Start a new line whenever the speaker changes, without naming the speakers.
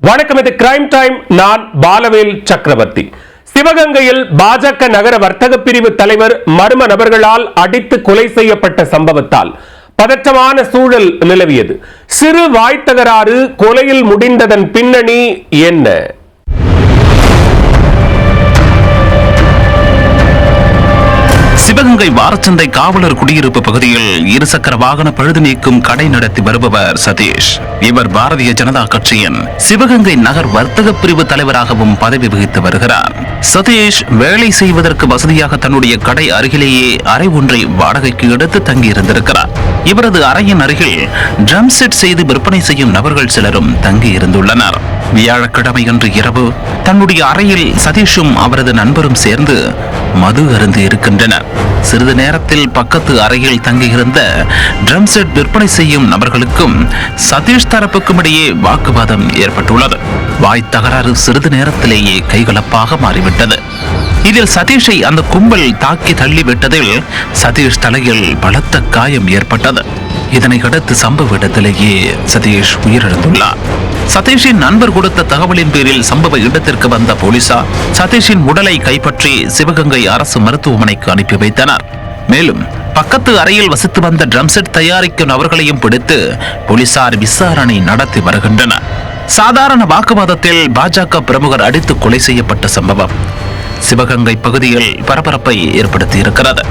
வணக்கம், இது crime time. நான் பாலவேல் சக்கரவர்த்தி. சிவகங்கையில் பாஜக நகர வர்த்தக பிரிவு தலைவர் மர்ம நபர்களால் அடித்து கொலை செய்யப்பட்ட சம்பவத்தால் பதற்றமான சூழல் நிலவியது. சிறு வாய்த்தகராறு கொலையில் முடிந்ததன் பின்னணி என்ன?
சிவகங்கை வாரச்சந்தை காவலர் குடியிருப்பு பகுதியில் இருசக்கர வாகன பழுது நீக்கும் கடை நடத்தி வருபவர் சதீஷ். இவர் பாரதிய ஜனதா கட்சியின் சிவகங்கை நகர் வர்த்தக பிரிவு தலைவராகவும் பதவி வகித்து வருகிறார். சதீஷ் வேலை செய்வதற்கு வசதியாக தன்னுடைய கடை அருகிலேயே அறை ஒன்றை வாடகைக்கு எடுத்து தங்கியிருந்திருக்கிறார். இவரது அறையின் அருகில் ட்ரம் செட் செய்து விற்பனை செய்யும் நபர்கள் சிலரும் தங்கி இருந்துள்ளனர். வியாழக்கிழமையன்று இரவு தன்னுடைய அறையில் சதீஷும் அவரது நண்பரும் சேர்ந்து மது அருந்து இருக்கின்றனர். சிறிது நேரத்தில் பக்கத்து அறையில் தங்கியிருந்த ட்ரம் செட் விற்பனை செய்யும் நபர்களுக்கும் சதீஷ் தரப்புக்கும் இடையே வாக்குவாதம் ஏற்பட்டுள்ளது. வாய் தகராறு சிறிது நேரத்திலேயே கைகலப்பாக மாறிவிட்டது. இதில் சதீஷை அந்த கும்பல் தாக்கி தள்ளிவிட்டதில் சதீஷ் தலையில் பலத்த காயம் ஏற்பட்டது. இதனை அடுத்து சம்பவ இடத்திலேயே சதீஷ் உயிரிழந்துள்ளார். சதீஷின் நண்பர் கொடுத்த தகவலின் பேரில் சம்பவ இடத்திற்கு வந்த போலீசார் சதீஷின் உடலை கைப்பற்றி சிவகங்கை அரசு மருத்துவமனைக்கு அனுப்பி வைத்தனர். மேலும் பக்கத்து அறையில் வசித்து வந்த ட்ரம் செட் தயாரிக்கும் நபர்களையும் பிடித்து போலீசார் விசாரணை நடத்தி வருகின்றனர். சாதாரண வாக்குவாதத்தில் பாஜக பிரமுகர் அடித்து கொலை செய்யப்பட்ட சம்பவம் சிவகங்கை பகுதியில் பரபரப்பை ஏற்படுத்தி இருக்கிறது.